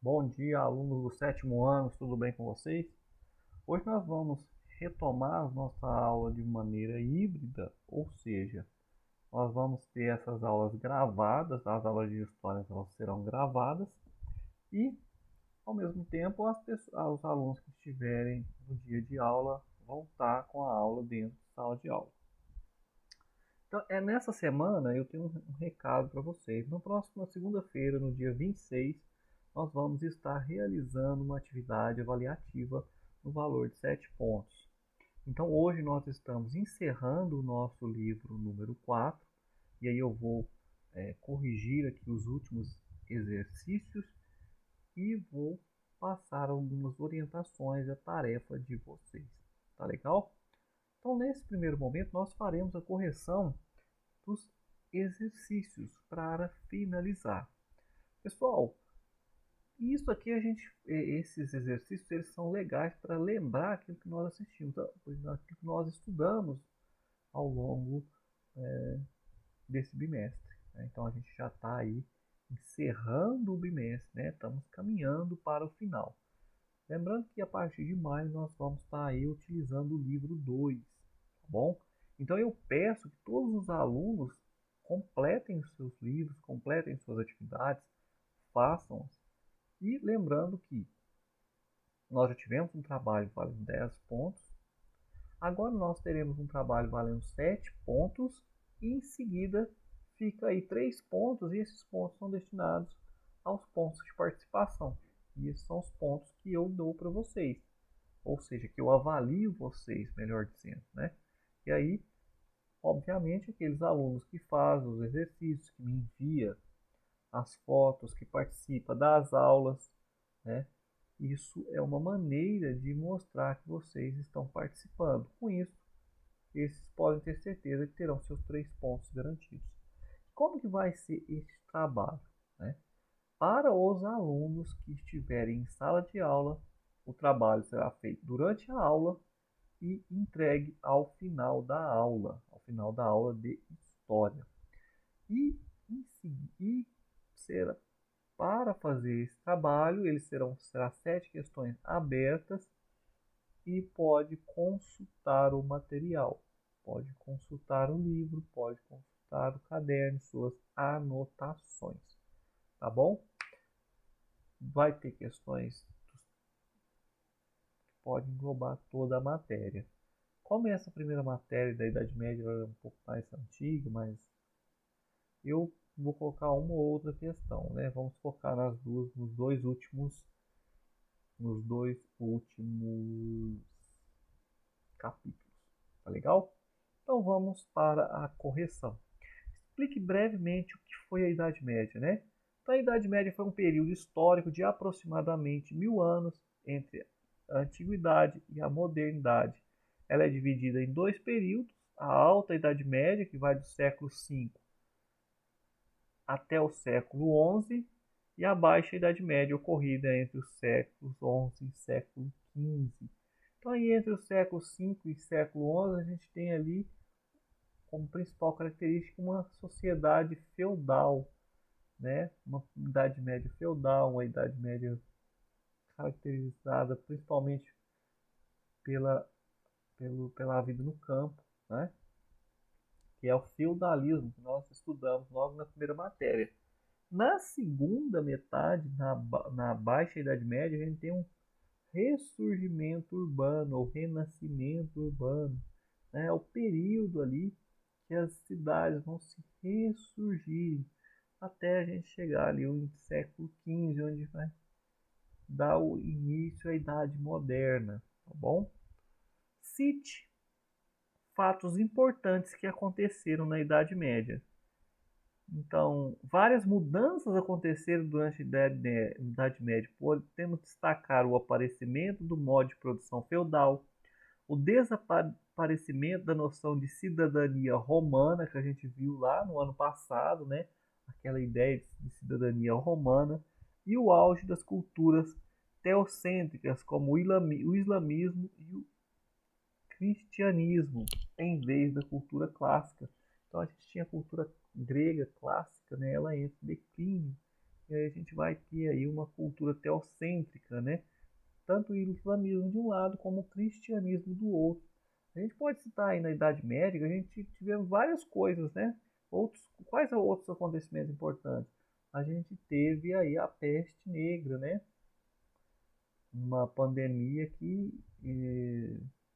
Bom dia, alunos do sétimo ano, tudo bem com vocês? Hoje nós vamos retomar nossa aula de maneira híbrida, ou seja, nós vamos ter essas aulas gravadas, as aulas de história elas serão gravadas e, ao mesmo tempo, os alunos que estiverem no dia de aula vão estar com a aula dentro da sala de aula. Então, nessa semana eu tenho um recado para vocês. Na próxima segunda-feira, no dia 26, nós vamos estar realizando uma atividade avaliativa no valor de 7 pontos. Então, hoje nós estamos encerrando o nosso livro número 4, e aí eu vou corrigir aqui os últimos exercícios e vou passar algumas orientações à tarefa de vocês. Tá legal? Então, nesse primeiro momento, nós faremos a correção dos exercícios para finalizar. Pessoal, isso aqui esses exercícios eles são legais para lembrar aquilo que nós assistimos, aquilo que nós estudamos ao longo desse bimestre. Né? Então a gente já está aí encerrando o bimestre, né? Estamos caminhando para o final. Lembrando que a partir de maio nós vamos estar aí utilizando o livro 2, tá bom? Então eu peço que todos os alunos completem os seus livros, completem suas atividades, façam-as. E lembrando que nós já tivemos um trabalho valendo 10 pontos, agora nós teremos um trabalho valendo 7 pontos e em seguida fica aí 3 pontos e esses pontos são destinados aos pontos de participação. E esses são os pontos que eu dou para vocês, ou seja, que eu avalio vocês, melhor dizendo, né? E aí, obviamente, aqueles alunos que fazem os exercícios, que me enviam as fotos, que participam das aulas, né? Isso é uma maneira de mostrar que vocês estão participando. Com isso, esses podem ter certeza que terão seus 3 pontos garantidos. Como que vai ser este trabalho? Né? Para os alunos que estiverem em sala de aula, o trabalho será feito durante a aula e entregue ao final da aula de história. E será, para fazer esse trabalho, será 7 questões abertas e pode consultar o material, pode consultar o livro, pode consultar o caderno, suas anotações, tá bom? Vai ter questões que podem englobar toda a matéria. Como essa primeira matéria da Idade Média é um pouco mais antiga, mas eu vou colocar uma ou outra questão, né? Vamos focar nos dois últimos capítulos, tá legal? Então vamos para a correção. Explique brevemente o que foi a Idade Média, né? Então, a Idade Média foi um período histórico de aproximadamente 1000 anos entre a Antiguidade e a Modernidade. Ela é dividida em dois períodos: a Alta Idade Média, que vai do século V até o século XI, e a Baixa Idade Média, ocorrida entre os séculos XI e século XV. Então, aí, entre o século V e século XI, a gente tem ali como principal característica uma sociedade feudal, né? Uma idade média feudal, uma idade média caracterizada principalmente pela, pela vida no campo, né? Que é o feudalismo que nós estudamos logo na primeira matéria. Na segunda metade, na Baixa Idade Média, a gente tem um ressurgimento urbano, ou renascimento urbano. Né? É o período ali que as cidades vão se ressurgir até a gente chegar ali no século XV, onde vai dar o início à Idade Moderna, tá bom? Cite fatos importantes que aconteceram na Idade Média. Então, várias mudanças aconteceram durante a Idade Média. Podemos destacar o aparecimento do modo de produção feudal, o desaparecimento da noção de cidadania romana, que a gente viu lá no ano passado, né? Aquela ideia de cidadania romana, e o auge das culturas teocêntricas, como o islamismo e o cristianismo, em vez da cultura clássica. Então a gente tinha a cultura grega clássica, né? Ela entra em declínio E aí a gente vai ter aí uma cultura teocêntrica, né? Tanto o islamismo de um lado como o cristianismo do outro. A gente pode citar aí na Idade Média, a gente tivemos várias coisas, né? Quais são outros acontecimentos importantes? A gente teve aí a peste negra, né? Uma pandemia que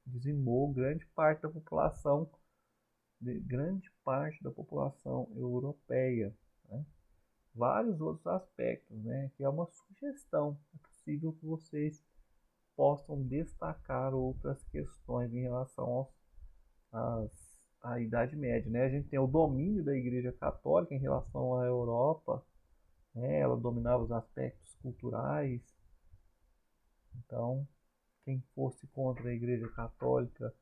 dizimou grande parte da população europeia, né? Vários outros aspectos, né? Que é uma sugestão. É possível que vocês possam destacar outras questões em relação à Idade Média, né? A gente tem o domínio da Igreja Católica em relação à Europa, né? Ela dominava os aspectos culturais. Então, quem fosse contra a Igreja Católica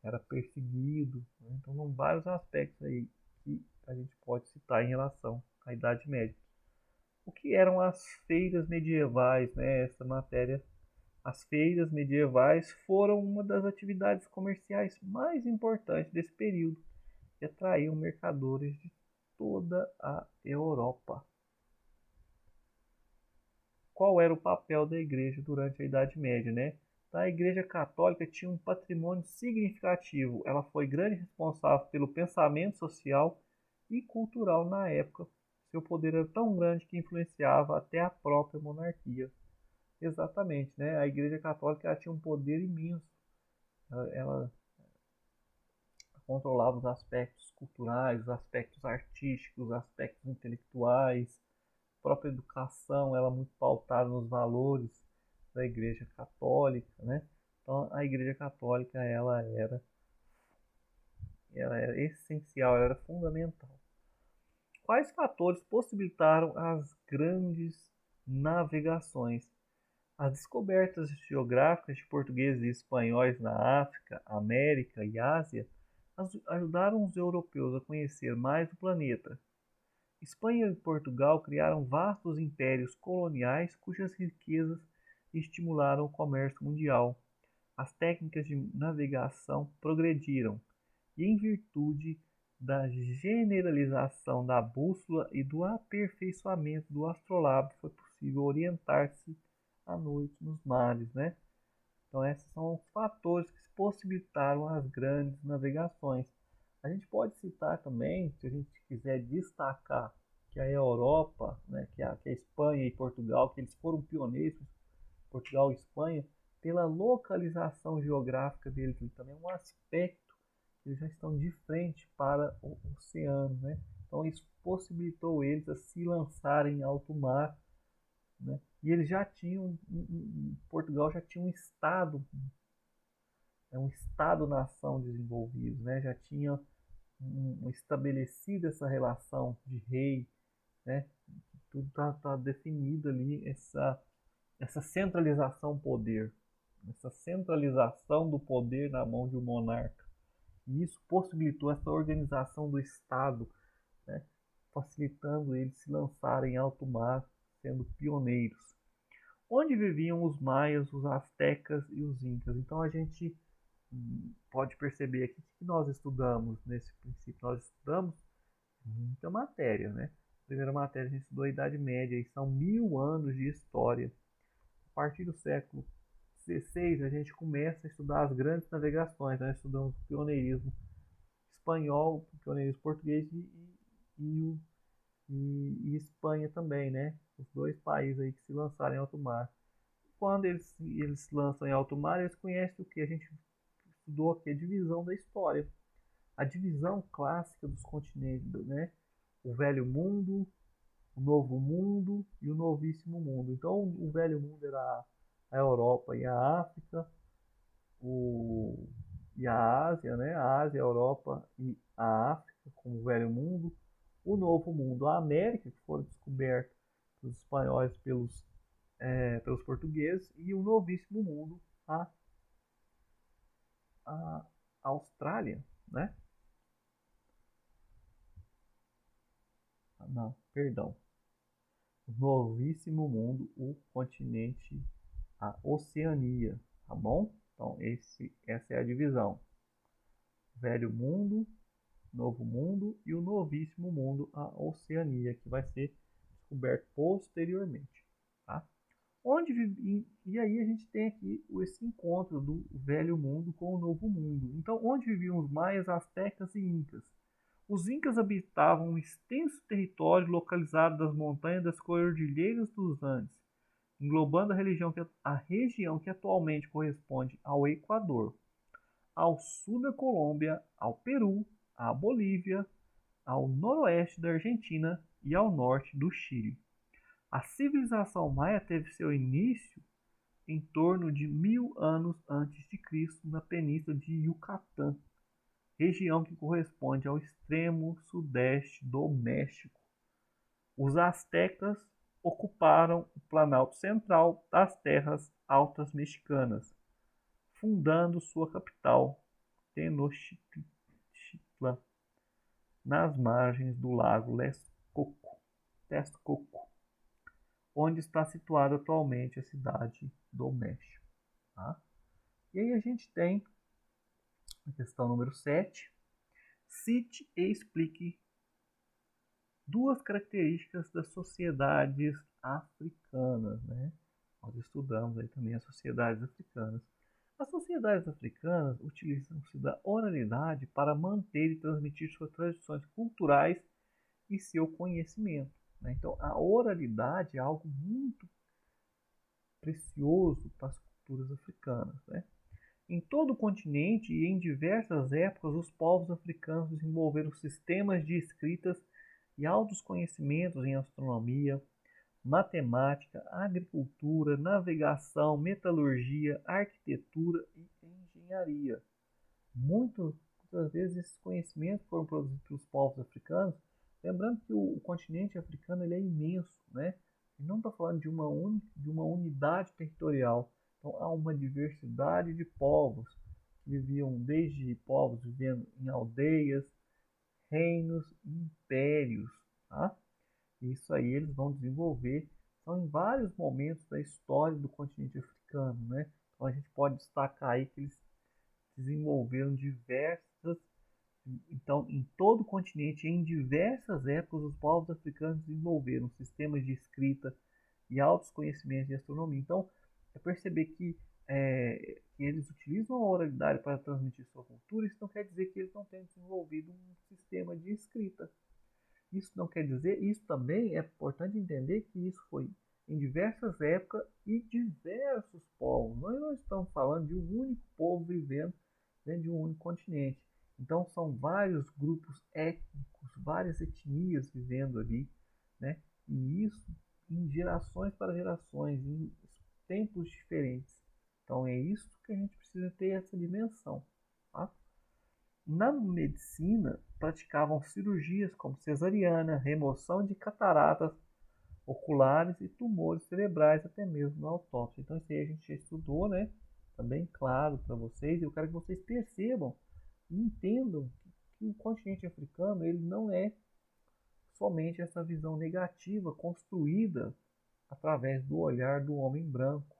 era perseguido, né? Então, são vários aspectos aí que a gente pode citar em relação à Idade Média. O que eram as feiras medievais, né? Essa matéria. As feiras medievais foram uma das atividades comerciais mais importantes desse período e atraíam mercadores de toda a Europa. Qual era o papel da igreja durante a Idade Média, né? A Igreja Católica tinha um patrimônio significativo. Ela foi grande responsável pelo pensamento social e cultural na época. Seu poder era tão grande que influenciava até a própria monarquia. Exatamente, né? A Igreja Católica ela tinha um poder imenso. Ela controlava os aspectos culturais, os aspectos artísticos, os aspectos intelectuais, a própria educação, ela é muito pautada nos valores da Igreja Católica, né? Então, a Igreja Católica ela era essencial, ela era fundamental. Quais fatores possibilitaram as grandes navegações? As descobertas geográficas de portugueses e espanhóis na África, América e Ásia ajudaram os europeus a conhecer mais o planeta. Espanha e Portugal criaram vastos impérios coloniais cujas riquezas estimularam o comércio mundial. As técnicas de navegação progrediram e, em virtude da generalização da bússola e do aperfeiçoamento do astrolábio, foi possível orientar-se à noite nos mares, né? Então, esses são os fatores que possibilitaram as grandes navegações. A gente pode citar também, se a gente quiser destacar, que a Europa, né, que a Espanha e Portugal, que eles foram pioneiros, Portugal e Espanha, pela localização geográfica deles, também é um aspecto que eles já estão de frente para o oceano, né? Então, isso possibilitou eles a se lançarem em alto mar, né? E eles já tinham, Portugal já tinha um estado-nação desenvolvido, né? Já tinha estabelecido essa relação de rei, né? Tudo tá definido ali, essa centralização poder, essa centralização do poder na mão de um monarca. E isso possibilitou essa organização do Estado, né? Facilitando eles se lançarem em alto mar, sendo pioneiros. Onde viviam os maias, os astecas e os incas? Então a gente pode perceber aqui que nós estudamos nesse princípio, nós estudamos muita matéria, né? A primeira matéria a gente estudou a Idade Média, e são 1000 anos de história. A partir do século XVI a gente começa a estudar as grandes navegações, nós estudamos o pioneirismo espanhol, o pioneirismo português e, e Espanha também, né? Os dois países aí que se lançaram em alto mar. Quando eles se lançam em alto mar, eles conhecem o que a gente estudou aqui, a divisão da história. A divisão clássica dos continentes, né? O Velho Mundo, o Novo Mundo e o Novíssimo Mundo. Então, o Velho Mundo era a Europa e a África, e a Ásia, né? A Ásia, a Europa e a África, como o Velho Mundo. O Novo Mundo, a América, que foram descobertos pelos espanhóis, pelos portugueses, e o Novíssimo Mundo, a Austrália, né? Não, perdão. O Novíssimo Mundo, o continente, a Oceania, tá bom? Então, essa é a divisão. Velho Mundo, Novo Mundo e o Novíssimo Mundo, a Oceania, que vai ser descoberto posteriormente. Tá? E aí a gente tem aqui esse encontro do velho mundo com o novo mundo. Então, onde viviam os maias, astecas e incas? Os incas habitavam um extenso território localizado das montanhas das Cordilheiras dos Andes, englobando a região que atualmente corresponde ao Equador, ao sul da Colômbia, ao Peru, à Bolívia, ao noroeste da Argentina e ao norte do Chile. A civilização maia teve seu início em torno de 1000 anos antes de Cristo na península de Yucatán, região que corresponde ao extremo sudeste do México. Os astecas ocuparam o planalto central das terras altas mexicanas, fundando sua capital, Tenochtitlan, nas margens do lago Texcoco, onde está situada atualmente a cidade do México. Tá? E aí a gente tem a questão número 7. Cite e explique duas características das sociedades africanas. Né? Nós estudamos aí também as sociedades africanas. As sociedades africanas utilizam-se da oralidade para manter e transmitir suas tradições culturais e seu conhecimento. Né? Então, a oralidade é algo muito precioso para as culturas africanas. Né? Em todo o continente e em diversas épocas, os povos africanos desenvolveram sistemas de escritas e altos conhecimentos em astronomia, matemática, agricultura, navegação, metalurgia, arquitetura e engenharia. Muitas vezes esses conhecimentos foram produzidos pelos povos africanos, lembrando que o continente africano ele é imenso, né? E não está falando de uma unidade territorial. Então há uma diversidade de povos que viviam desde povos vivendo em aldeias, reinos, impérios, tá? Isso aí eles vão desenvolver, são em vários momentos da história do continente africano, né? Então a gente pode destacar aí que eles desenvolveram então em todo o continente, em diversas épocas, os povos africanos desenvolveram sistemas de escrita e altos conhecimentos de astronomia. Então é perceber que eles utilizam a oralidade para transmitir sua cultura, isso não quer dizer que eles não tenham desenvolvido um sistema de escrita. Isso não quer dizer, isso também é importante entender que isso foi em diversas épocas e diversos povos. Nós não estamos falando de um único povo vivendo dentro de um único continente. Então são vários grupos étnicos, várias etnias vivendo ali, né? E isso em gerações para gerações, em tempos diferentes. Então é isso que a gente precisa ter essa dimensão. Tá? Na medicina, praticavam cirurgias como cesariana, remoção de cataratas oculares e tumores cerebrais, até mesmo na autópsia. Então, isso aí a gente já estudou, né? Tá bem claro para vocês. E eu quero que vocês percebam e entendam que o continente africano ele não é somente essa visão negativa construída através do olhar do homem branco,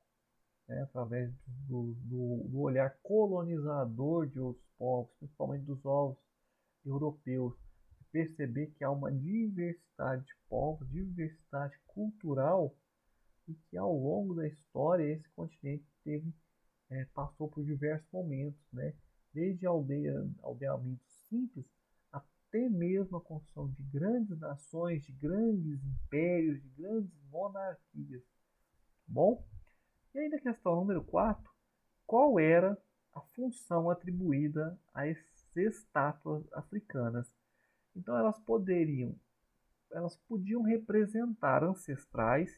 né? Através do olhar colonizador de outros povos, principalmente dos povos europeus, perceber que há uma diversidade de povos, diversidade cultural e que ao longo da história esse continente passou por diversos momentos, né? Desde aldeamentos simples até mesmo a construção de grandes nações, de grandes impérios, de grandes monarquias. Bom, e aí na questão número 4, qual era a função atribuída a essas estátuas africanas? Então elas podiam representar ancestrais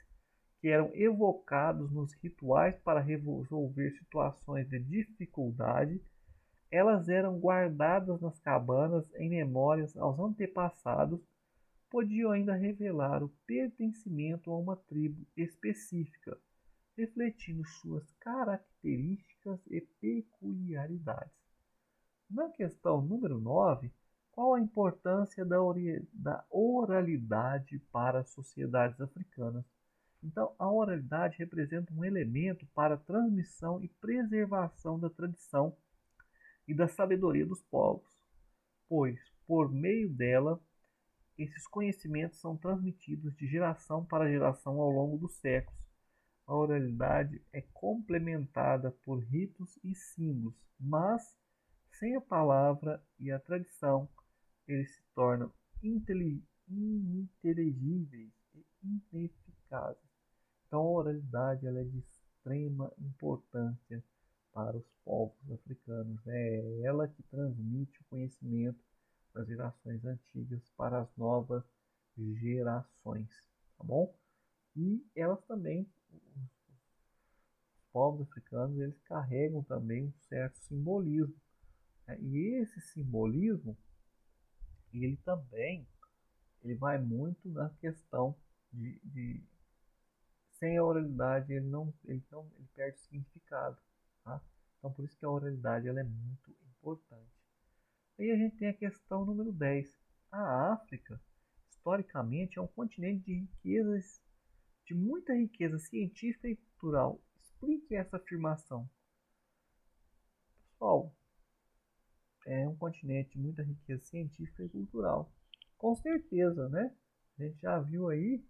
que eram evocados nos rituais para resolver situações de dificuldade. Elas eram guardadas nas cabanas em memórias aos antepassados, podiam ainda revelar o pertencimento a uma tribo específica, refletindo suas características e peculiaridades. Na questão número 9, qual a importância da oralidade para as sociedades africanas? Então, a oralidade representa um elemento para a transmissão e preservação da tradição e da sabedoria dos povos, pois, por meio dela, esses conhecimentos são transmitidos de geração para geração ao longo dos séculos. A oralidade é complementada por ritos e símbolos, mas sem a palavra e a tradição, eles se tornam ininteligíveis e ineficazes. Então, a oralidade ela é de extrema importância para os povos africanos. É ela que transmite o conhecimento das gerações antigas para as novas gerações, tá bom? E elas também, os povos africanos, eles carregam também um certo simbolismo, né? E esse simbolismo, ele também, ele vai muito na questão de sem a oralidade ele perde o significado, tá? Então por isso que a oralidade ela é muito importante. Aí a gente tem a questão número 10. A África, historicamente, é um continente de riquezas, de muita riqueza científica e cultural. Explique essa afirmação. Pessoal, é um continente de muita riqueza científica e cultural. Com certeza, né? A gente já viu aí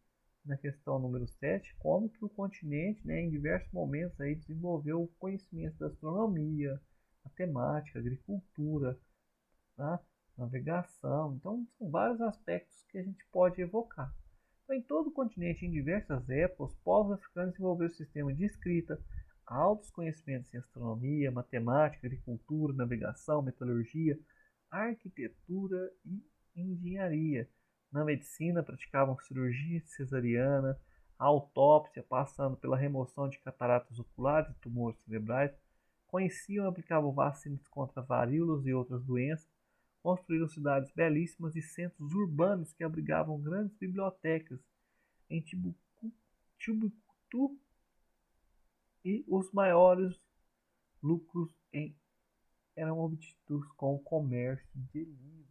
na questão número 7 como que o continente, né, em diversos momentos aí desenvolveu o conhecimento da astronomia, matemática, agricultura, tá? Navegação. Então, são vários aspectos que a gente pode evocar. Então, em todo o continente, em diversas épocas, os povos africanos desenvolveram sistemas de escrita, altos conhecimentos em astronomia, matemática, agricultura, navegação, metalurgia, arquitetura e engenharia. Na medicina, praticavam cirurgia cesariana, autópsia, passando pela remoção de cataratas oculares e tumores cerebrais, conheciam e aplicavam vacinas contra varíolas e outras doenças, construíram cidades belíssimas e centros urbanos que abrigavam grandes bibliotecas em Timbuktu e os maiores lucros eram obtidos com o comércio de livros.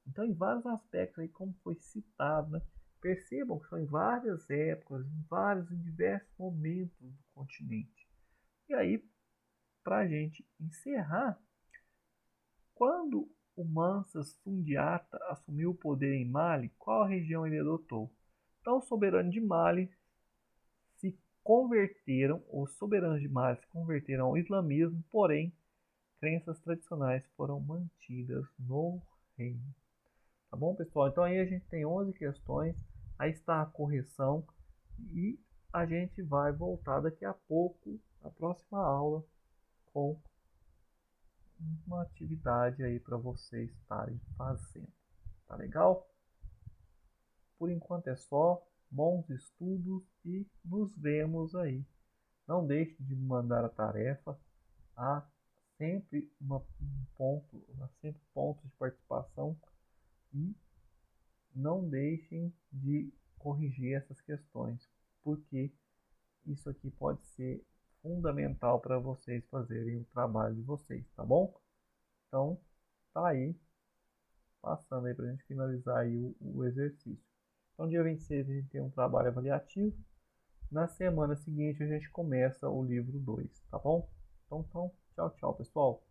Então, em vários aspectos, aí, como foi citado, né, percebam que são em várias épocas, em diversos momentos do continente. E aí, para a gente encerrar, quando o Mansa Sundiata assumiu o poder em Mali, qual região ele adotou? Então, os soberanos de Mali se converteram, os soberanos de Mali se converteram ao islamismo, porém, crenças tradicionais foram mantidas no reino. Tá bom, pessoal? Então aí a gente tem 11 questões, aí está a correção e a gente vai voltar daqui a pouco, na próxima aula, com uma atividade aí para vocês estarem fazendo. Tá legal? Por enquanto é só. Bons estudos e nos vemos aí. Não deixe de me mandar a tarefa. Há sempre há sempre pontos de participação e não deixem de corrigir essas questões, porque isso aqui pode ser fundamental para vocês fazerem o trabalho de vocês, tá bom? Então, tá aí, passando aí para a gente finalizar aí o exercício. Então, dia 26 a gente tem um trabalho avaliativo. Na semana seguinte a gente começa o livro 2, tá bom? Então, tchau, tchau, pessoal.